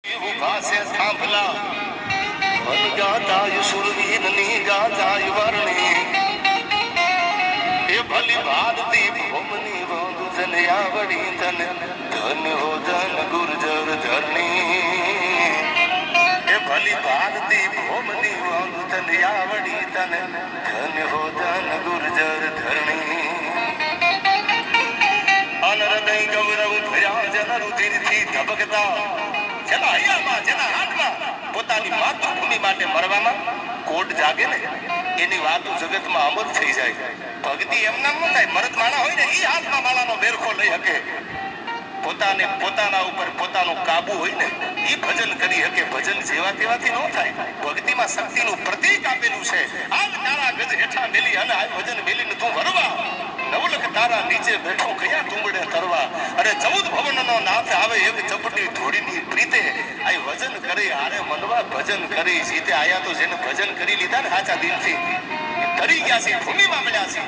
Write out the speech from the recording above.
ભાસે થાંભલા મન ગાતા સુરવીર ની ગાતા વર્ણી એ ભલી ભારતી ભૂમની વાંગ જન આવડી તન ધન હો ધન ગુર્જર ધરણી એ ભલી ભારતી ભૂમની વાંગ જન આવડી તન ધન હો ધન ગુર્જર ધરણી અનરદય ગૌરવ ભયા જન રુધિરથી ધબકતા જેના હૈયામાં જેના હાથમાં પોતાની માતૃભૂમિ માટે મરવામાં કોટ જાગે ને એની વાતો જગતમાં અમર થઈ જાય. ભક્તિ એમના ન થાય. મરદ માણા હોય ને એ હાથમાં માળાનો બેરખો લઈ શકે. પોતાને પોતાના ઉપર પોતાનો કાબુ હોય ને એ ભજન કરી શકે. ભજન જેવા તેવાથી ન થાય. ભક્તિમાં શક્તિનું પ્રતીક આપેલું છે. આજ તારા ગજ હેઠા મેલી અને આ ભજન મેલીને તું વરવા નવલખ તારા નીચે બેઠો કયા તુંબડે તરવા. અરે 14 ભવનનો નાથ આવે એક ચપટી ધોડીની પ્રીતે આ વજન કરી આરે મનવા ભજન કરી જીતે આયા તો જેને ભજન કરી લીધા ને સાચા દિલથી તરી ગયા છે ભૂમિમાં મળ્યા છે.